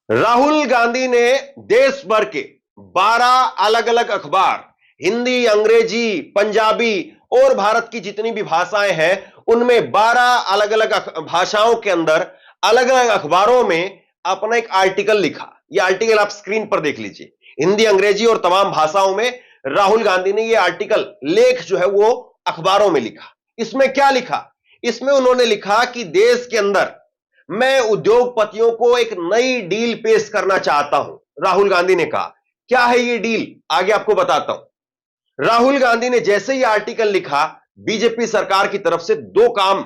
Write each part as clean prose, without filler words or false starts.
राहुल गांधी ने देश भर के 12 अलग अलग अखबार, हिंदी, अंग्रेजी, पंजाबी और भारत की जितनी भी भाषाएं हैं उनमें 12 अलग अलग भाषाओं के अंदर अलग अलग अखबारों में अपना एक आर्टिकल लिखा। यह आर्टिकल आप स्क्रीन पर देख लीजिए। हिंदी, अंग्रेजी और तमाम भाषाओं में राहुल गांधी ने यह आर्टिकल, लेख जो है वो अखबारों में लिखा। इसमें क्या लिखा? इसमें उन्होंने लिखा कि देश के अंदर मैं उद्योगपतियों को एक नई डील पेश करना चाहता हूं। राहुल गांधी ने कहा, क्या है ये डील, आगे आपको बताता हूं। राहुल गांधी ने जैसे ही आर्टिकल लिखा, बीजेपी सरकार की तरफ से दो काम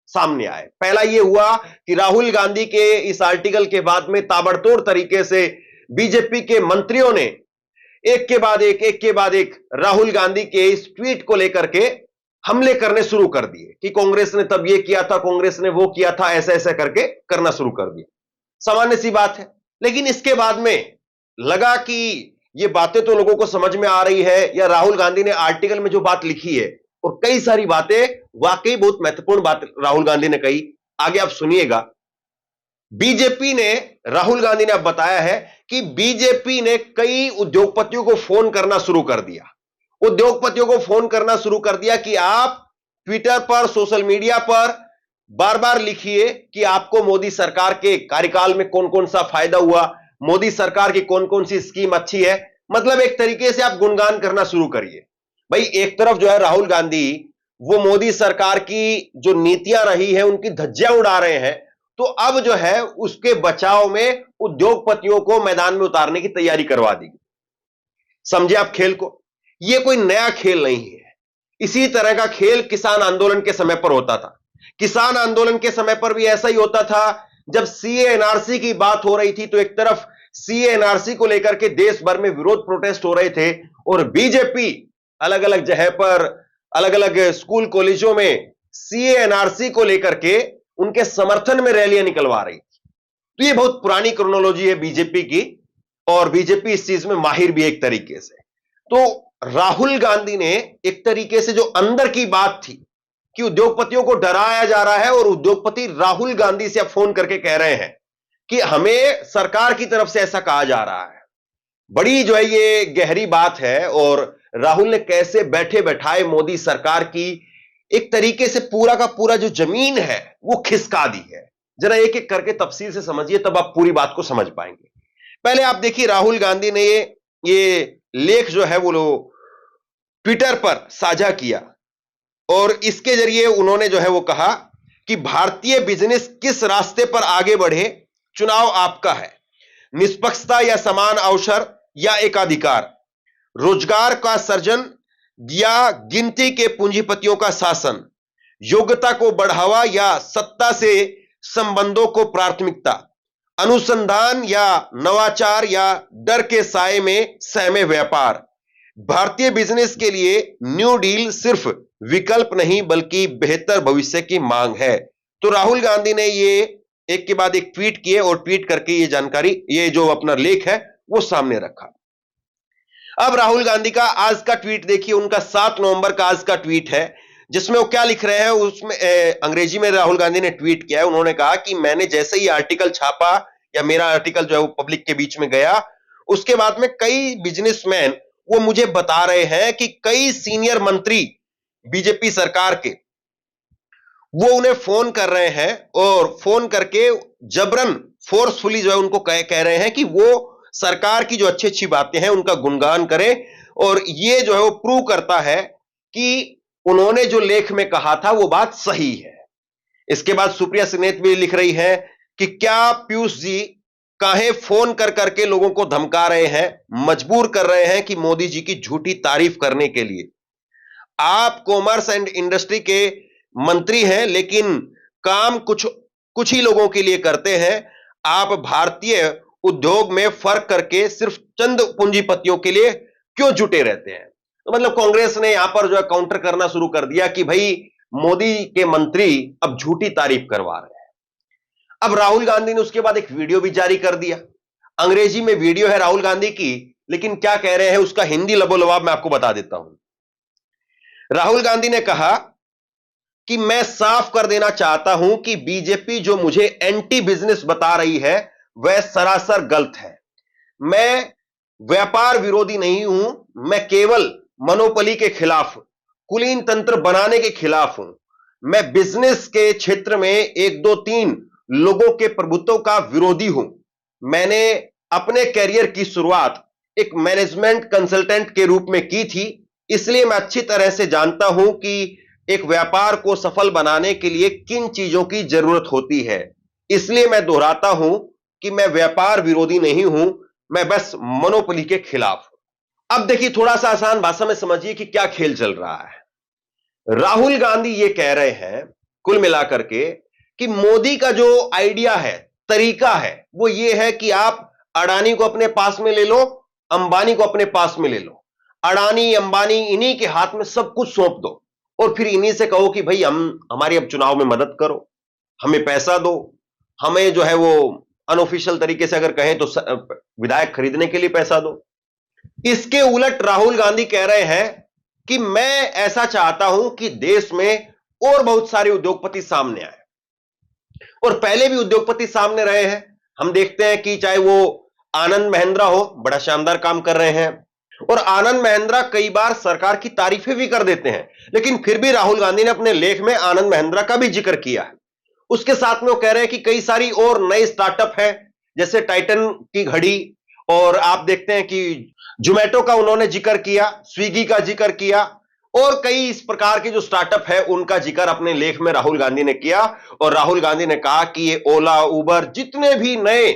सामने आए। पहला यह हुआ कि राहुल गांधी के इस आर्टिकल के बाद में ताबड़तोड़ तरीके से बीजेपी के मंत्रियों ने एक के बाद एक राहुल गांधी के इस ट्वीट को लेकर के हमले करने शुरू कर दिए कि कांग्रेस ने तब ये किया था, कांग्रेस ने वो किया था, ऐसे ऐसे करके करना शुरू कर दिया। सामान्य सी बात है। लेकिन इसके बाद में लगा कि ये बातें तो लोगों को समझ में आ रही है, या राहुल गांधी ने आर्टिकल में जो बात लिखी है, और कई सारी बातें, वाकई बहुत महत्वपूर्ण बात राहुल गांधी ने कही। आगे आप सुनिएगा। बीजेपी ने, राहुल गांधी ने अब बताया है कि बीजेपी ने कई उद्योगपतियों को फोन करना शुरू कर दिया। उद्योगपतियों को फोन करना शुरू कर दिया कि आप ट्विटर पर, सोशल मीडिया पर बार बार लिखिए कि आपको मोदी सरकार के कार्यकाल में कौन कौन सा फायदा हुआ, मोदी सरकार की कौन कौन सी स्कीम अच्छी है। मतलब एक तरीके से आप गुणगान करना शुरू करिए। भाई एक तरफ जो है राहुल गांधी वो मोदी सरकार की जो नीतियां रही है उनकी धज्जियां उड़ा रहे हैं, तो अब जो है उसके बचाव में उद्योगपतियों को मैदान में उतारने की तैयारी करवा दी। समझे आप खेल को? यह कोई नया खेल नहीं है। इसी तरह का खेल किसान आंदोलन के समय पर होता था। किसान आंदोलन के समय पर भी ऐसा ही होता था। जब सीए एनआरसी की बात हो रही थी तो एक तरफ सीए एनआरसी को लेकर के देश भर में विरोध प्रोटेस्ट हो रहे थे, और बीजेपी अलग अलग जगह पर, अलग अलग स्कूल कॉलेजों में सीए एनआरसी को लेकर के उनके समर्थन में रैलियां निकलवा रही थी। तो यह बहुत पुरानी क्रोनोलॉजी है बीजेपी की, और बीजेपी इस चीज में माहिर भी एक तरीके से। तो राहुल गांधी ने एक तरीके से जो अंदर की बात थी कि उद्योगपतियों को डराया जा रहा है, और उद्योगपति राहुल गांधी से अब फोन करके कह रहे हैं कि हमें सरकार की तरफ से ऐसा कहा जा रहा है। बड़ी जो है ये गहरी बात है, और राहुल ने कैसे बैठे बैठाए मोदी सरकार की एक तरीके से पूरा का पूरा जो जमीन है वो खिसका दी है। जरा एक एक करके तफसील से समझिए, तब आप पूरी बात को समझ पाएंगे। पहले आप देखिए, राहुल गांधी ने ये लेख जो है वो ट्विटर पर साझा किया, और इसके जरिए उन्होंने जो है वो कहा कि भारतीय बिजनेस किस रास्ते पर आगे बढ़े, चुनाव आपका है। निष्पक्षता या समान अवसर या एकाधिकार, रोजगार का सृजन या गिनती के पूंजीपतियों का शासन, योग्यता को बढ़ावा या सत्ता से संबंधों को प्राथमिकता, अनुसंधान या नवाचार या डर के साए में सहमे व्यापार। भारतीय बिजनेस के लिए न्यू डील सिर्फ विकल्प नहीं बल्कि बेहतर भविष्य की मांग है। तो राहुल गांधी ने ये एक के बाद एक ट्वीट किए, और ट्वीट करके ये जानकारी, ये जो अपना लेख है वो सामने रखा। अब राहुल गांधी का आज का ट्वीट देखिए, उनका 7 नवंबर का आज का ट्वीट है, जिसमें वो क्या लिख रहे हैं। उसमें अंग्रेजी में राहुल गांधी ने ट्वीट किया है। उन्होंने कहा कि मैंने जैसे ही आर्टिकल छापा, या मेरा आर्टिकल जो है वो पब्लिक के बीच में गया, उसके बाद में कई बिजनेसमैन वो मुझे बता रहे हैं कि कई सीनियर मंत्री बीजेपी सरकार के, वो उन्हें फोन कर रहे हैं, और फोन करके जबरन फोर्सफुली जो है उनको कह रहे हैं कि वो सरकार की जो अच्छी अच्छी बातें हैं उनका गुणगान करें। और ये जो है वो प्रूव करता है कि उन्होंने जो लेख में कहा था वो बात सही है। इसके बाद सुप्रिया सिनेत भी लिख रही है कि क्या पीयूष जी काहे फोन कर करके लोगों को धमका रहे हैं, मजबूर कर रहे हैं कि मोदी जी की झूठी तारीफ करने के लिए। आप कॉमर्स एंड इंडस्ट्री के मंत्री हैं, लेकिन काम कुछ ही लोगों के लिए करते हैं। आप भारतीय उद्योग में फर्क करके सिर्फ चंद पूंजीपतियों के लिए क्यों जुटे रहते हैं। तो मतलब कांग्रेस ने यहां पर जो है काउंटर करना शुरू कर दिया कि भाई मोदी के मंत्री अब झूठी तारीफ करवा रहे हैं। अब राहुल गांधी ने उसके बाद एक वीडियो भी जारी कर दिया। अंग्रेजी में वीडियो है राहुल गांधी की, लेकिन क्या कह रहे हैं उसका हिंदी लबोलबाब मैं आपको बता देता हूं। राहुल गांधी ने कहा कि मैं साफ कर देना चाहता हूं कि बीजेपी जो मुझे एंटी बिजनेस बता रही है वह सरासर गलत है। मैं व्यापार विरोधी नहीं हूं, मैं केवल मोनोपोली के खिलाफ हूं, कुलीन तंत्र बनाने के खिलाफ हूं। मैं बिजनेस के क्षेत्र में एक दो तीन लोगों के प्रभुत्व का विरोधी हूं। मैंने अपने करियर की शुरुआत एक मैनेजमेंट कंसल्टेंट के रूप में की थी, इसलिए मैं अच्छी तरह से जानता हूं कि एक व्यापार को सफल बनाने के लिए किन चीजों की जरूरत होती है। इसलिए मैं दोहराता हूं कि मैं व्यापार विरोधी नहीं हूं, मैं बस मोनोपोली के खिलाफ हूं। अब देखिए, थोड़ा सा आसान भाषा में समझिए कि क्या खेल चल रहा है। राहुल गांधी ये कह रहे हैं कुल मिलाकर के कि मोदी का जो आइडिया है, तरीका है, वो ये है कि आप अडानी को अपने पास में ले लो, अंबानी को अपने पास में ले लो, अडानी अंबानी इन्हीं के हाथ में सब कुछ सौंप दो और फिर इन्हीं से कहो कि भाई हमारी अब चुनाव में मदद करो, हमें पैसा दो, हमें जो है वो अनऑफिशियल तरीके से अगर कहें तो विधायक खरीदने के लिए पैसा दो। इसके उलट राहुल गांधी कह रहे हैं कि मैं ऐसा चाहता हूं कि देश में और बहुत सारे उद्योगपति सामने आए, और पहले भी उद्योगपति सामने रहे हैं। हम देखते हैं कि चाहे वो आनंद महिंद्रा हो, बड़ा शानदार काम कर रहे हैं, और आनंद महिंद्रा कई बार सरकार की तारीफें भी कर देते हैं, लेकिन फिर भी राहुल गांधी ने अपने लेख में आनंद महिंद्रा का भी जिक्र किया है। उसके साथ में वो कह रहे हैं कि कई सारी और नए स्टार्टअप है, जैसे टाइटन की घड़ी, और आप देखते हैं कि जोमेटो का उन्होंने जिक्र किया, स्विगी का जिक्र किया, और कई इस प्रकार के जो स्टार्टअप है उनका जिक्र अपने लेख में राहुल गांधी ने किया। और राहुल गांधी ने कहा कि ये ओला, उबर, जितने भी नए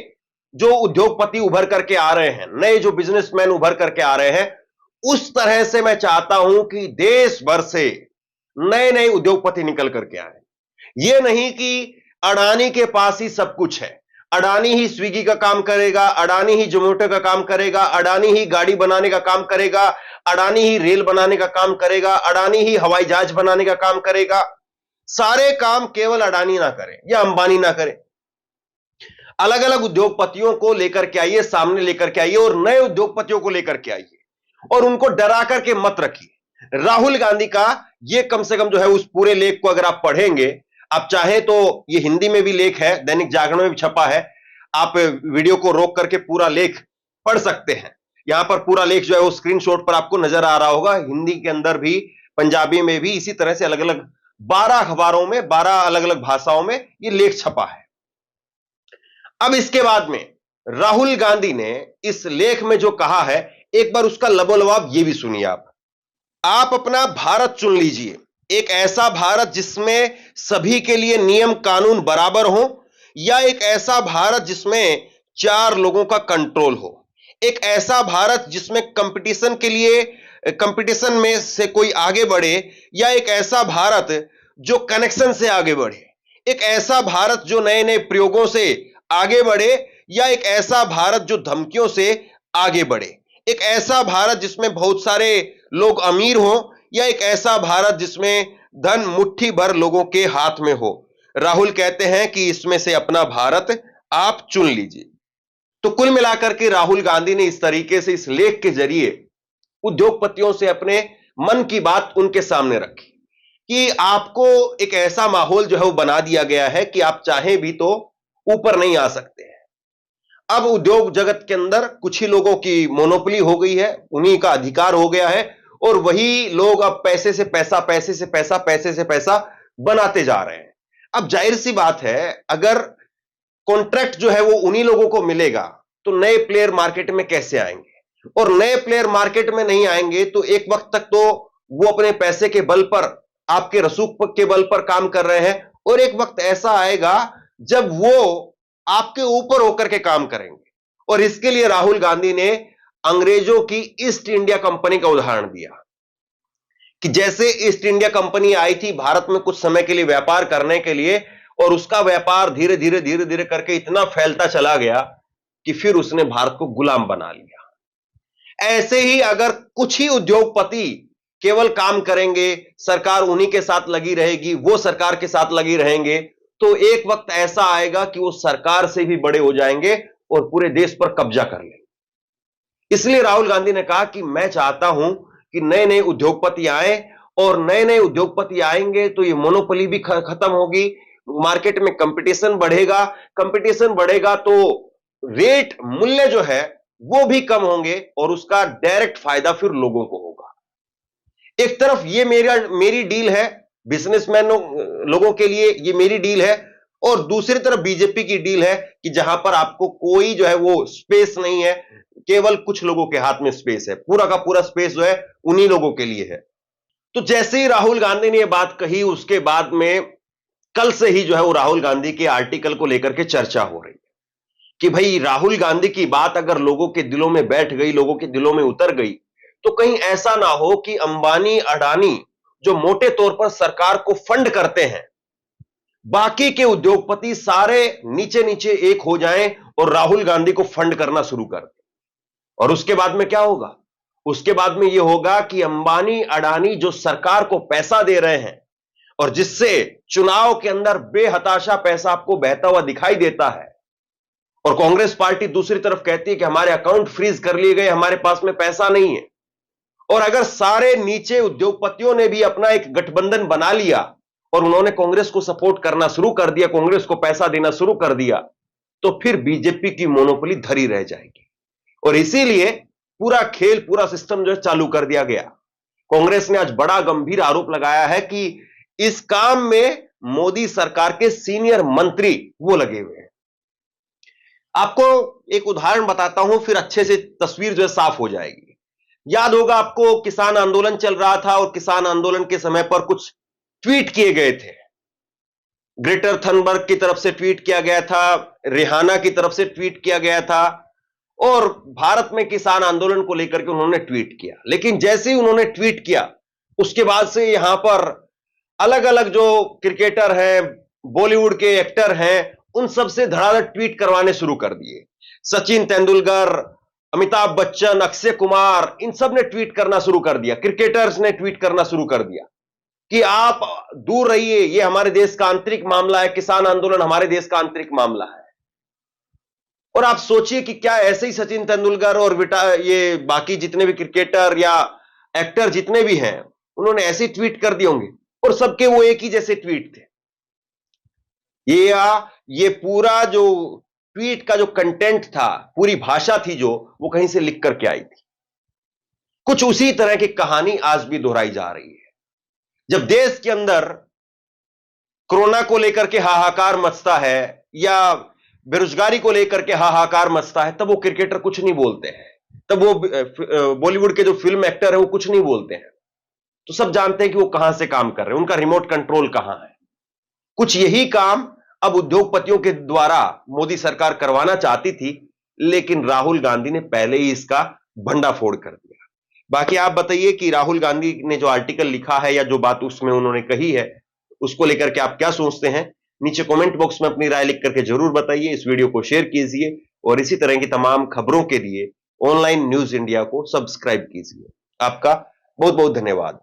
जो उद्योगपति उभर करके आ रहे हैं, नए जो बिजनेसमैन उभर करके आ रहे हैं, उस तरह से मैं चाहता हूं कि देश भर से नए नए उद्योगपति निकल करके आए। यह नहीं कि अडानी के पास ही सब कुछ है, अडानी ही स्विगी का काम करेगा, अडानी ही जोमेटो का काम करेगा, अडानी ही गाड़ी बनाने का काम करेगा, अडानी ही रेल बनाने का काम करेगा, अडानी ही हवाई जहाज बनाने का काम करेगा। सारे काम केवल अडानी ना करे या अंबानी ना करे। अलग अलग उद्योगपतियों को लेकर के आइए, सामने लेकर के आइए, और नए उद्योगपतियों को लेकर के आइए, और उनको डरा करके मत रखिए। राहुल गांधी का ये कम से कम जो है उस पूरे लेख को अगर आप पढ़ेंगे, आप चाहे तो ये हिंदी में भी लेख है, दैनिक जागरण में भी छपा है, आप वीडियो को रोक करके पूरा लेख पढ़ सकते हैं। यहां पर पूरा लेख जो है वो स्क्रीनशॉट पर आपको नजर आ रहा होगा, हिंदी के अंदर भी, पंजाबी में भी, इसी तरह से अलग अलग 12 अखबारों में 12 अलग अलग भाषाओं में ये लेख छपा है। अब इसके बाद में राहुल गांधी ने इस लेख में जो कहा है, एक बार उसका लबोलवाब ये भी सुनिए आप अपना भारत चुन लीजिए, एक ऐसा भारत जिसमें सभी के लिए नियम कानून बराबर हो, या एक ऐसा भारत जिसमें 4 लोगों का कंट्रोल हो, एक ऐसा भारत जिसमें कंपटीशन के लिए, कंपटीशन में से कोई आगे बढ़े, या एक ऐसा भारत जो कनेक्शन से आगे बढ़े, एक ऐसा भारत जो नए नए प्रयोगों से आगे बढ़े, या एक ऐसा भारत जो धमकियों से आगे बढ़े, एक ऐसा भारत जिसमें बहुत सारे लोग अमीर हो, या एक ऐसा भारत जिसमें धन मुट्ठी भर लोगों के हाथ में हो। राहुल कहते हैं कि इसमें से अपना भारत आप चुन लीजिए। तो कुल मिलाकर के राहुल गांधी ने इस तरीके से इस लेख के जरिए उद्योगपतियों से अपने मन की बात उनके सामने रखी कि आपको एक ऐसा माहौल जो है वो बना दिया गया है कि आप चाहें भी तो ऊपर नहीं आ सकते हैं। अब उद्योग जगत के अंदर कुछ ही लोगों की मोनोपोली हो गई है, उन्हीं का अधिकार हो गया है, और वही लोग अब पैसे से पैसा, पैसे से पैसा, पैसे से पैसा बनाते जा रहे हैं। अब जाहिर सी बात है, अगर कॉन्ट्रैक्ट जो है वो उन्हीं लोगों को मिलेगा तो नए प्लेयर मार्केट में कैसे आएंगे, और नए प्लेयर मार्केट में नहीं आएंगे तो एक वक्त तक तो वो अपने पैसे के बल पर, आपके रसूख के बल पर काम कर रहे हैं, और एक वक्त ऐसा आएगा जब वो आपके ऊपर होकर के काम करेंगे। और इसके लिए राहुल गांधी ने अंग्रेजों की ईस्ट इंडिया कंपनी का उदाहरण दिया कि जैसे ईस्ट इंडिया कंपनी आई थी भारत में कुछ समय के लिए व्यापार करने के लिए, और उसका व्यापार धीरे धीरे धीरे धीरे करके इतना फैलता चला गया कि फिर उसने भारत को गुलाम बना लिया। ऐसे ही अगर कुछ ही उद्योगपति केवल काम करेंगे, सरकार उन्हीं के साथ लगी रहेगी, वो सरकार के साथ लगी रहेंगे, तो एक वक्त ऐसा आएगा कि वो सरकार से भी बड़े हो जाएंगे और पूरे देश पर कब्जा कर लेंगे। इसलिए राहुल गांधी ने कहा कि मैं चाहता हूं कि नए नए उद्योगपति आए, और नए नए उद्योगपति आएंगे तो ये मोनोपोली भी खत्म होगी, मार्केट में कंपटीशन बढ़ेगा, कंपटीशन बढ़ेगा तो रेट मूल्य जो है वो भी कम होंगे और उसका डायरेक्ट फायदा फिर लोगों को होगा। एक तरफ ये मेरी डील है, बिजनेसमैन लोगों के लिए ये मेरी डील है, और दूसरी तरफ बीजेपी की डील है कि जहां पर आपको कोई जो है वो स्पेस नहीं है, केवल कुछ लोगों के हाथ में स्पेस है, पूरा का पूरा स्पेस जो है उन्हीं लोगों के लिए है। तो जैसे ही राहुल गांधी ने यह बात कही, उसके बाद में कल से ही जो है वो राहुल गांधी के आर्टिकल को लेकर के चर्चा हो रही है कि भाई राहुल गांधी की बात अगर लोगों के दिलों में बैठ गई, लोगों के दिलों में उतर गई, तो कहीं ऐसा ना हो कि अंबानी अडानी जो मोटे तौर पर सरकार को फंड करते हैं, बाकी के उद्योगपति सारे नीचे नीचे एक हो जाएं और राहुल गांधी को फंड करना शुरू कर दें। और उसके बाद में क्या होगा? उसके बाद में यह होगा कि अंबानी अडानी जो सरकार को पैसा दे रहे हैं और जिससे चुनाव के अंदर बेहताशा पैसा आपको बहता हुआ दिखाई देता है, और कांग्रेस पार्टी दूसरी तरफ कहती है कि हमारे अकाउंट फ्रीज कर लिए गए, हमारे पास में पैसा नहीं है। और अगर सारे नीचे उद्योगपतियों ने भी अपना एक गठबंधन बना लिया और उन्होंने कांग्रेस को सपोर्ट करना शुरू कर दिया, कांग्रेस को पैसा देना शुरू कर दिया, तो फिर बीजेपी की मोनोपोली धरी रह जाएगी। और इसीलिए पूरा खेल, पूरा सिस्टम जो है चालू कर दिया गया। कांग्रेस ने आज बड़ा गंभीर आरोप लगाया है कि इस काम में मोदी सरकार के सीनियर मंत्री वो लगे हुए हैं। आपको एक उदाहरण बताता हूं, फिर अच्छे से तस्वीर जो है साफ हो जाएगी। याद होगा आपको, किसान आंदोलन चल रहा था और किसान आंदोलन के समय पर कुछ ट्वीट किए गए थे। ग्रेटर थनबर्ग की तरफ से ट्वीट किया गया था, रिहाना की तरफ से ट्वीट किया गया था, और भारत में किसान आंदोलन को लेकर के उन्होंने ट्वीट किया। लेकिन जैसे ही उन्होंने ट्वीट किया, उसके बाद से यहां पर अलग अलग जो क्रिकेटर हैं, बॉलीवुड के एक्टर हैं, उन सबसे धड़ाधड़ ट्वीट करवाने शुरू कर दिए। सचिन तेंदुलकर, अमिताभ बच्चन, अक्षय कुमार, इन सब ने ट्वीट करना शुरू कर दिया। क्रिकेटर्स ने ट्वीट करना शुरू कर दिया कि आप दूर रहिए, ये हमारे देश का आंतरिक मामला है, किसान आंदोलन हमारे देश का आंतरिक मामला है। और आप सोचिए कि क्या ऐसे ही सचिन तेंदुलकर और ये बाकी जितने भी क्रिकेटर या एक्टर जितने भी हैं, उन्होंने ऐसे ट्वीट कर दिए होंगे, और सबके वो एक ही जैसे ट्वीट थे। ये पूरा जो ट्वीट का जो कंटेंट था, पूरी भाषा थी जो, वो कहीं से लिख करके आई थी। कुछ उसी तरह की कहानी आज भी दोहराई जा रही है। जब देश के अंदर कोरोना को लेकर के हाहाकार मचता है या बेरोजगारी को लेकर के हाहाकार मचता है, तब वो क्रिकेटर कुछ नहीं बोलते हैं, तब वो बॉलीवुड के जो फिल्म एक्टर है वो कुछ नहीं बोलते हैं। तो सब जानते हैं कि वो कहां से काम कर रहे हैं, उनका रिमोट कंट्रोल कहां है। कुछ यही काम अब उद्योगपतियों के द्वारा मोदी सरकार करवाना चाहती थी, लेकिन राहुल गांधी ने पहले ही इसका भंडाफोड़ कर दिया। बाकी आप बताइए कि राहुल गांधी ने जो आर्टिकल लिखा है या जो बात उसमें उन्होंने कही है, उसको लेकर के आप क्या सोचते हैं? नीचे कमेंट बॉक्स में अपनी राय लिख करके जरूर बताइए। इस वीडियो को शेयर कीजिए और इसी तरह की तमाम खबरों के लिए ऑनलाइन न्यूज इंडिया को सब्सक्राइब कीजिए। आपका बहुत बहुत धन्यवाद।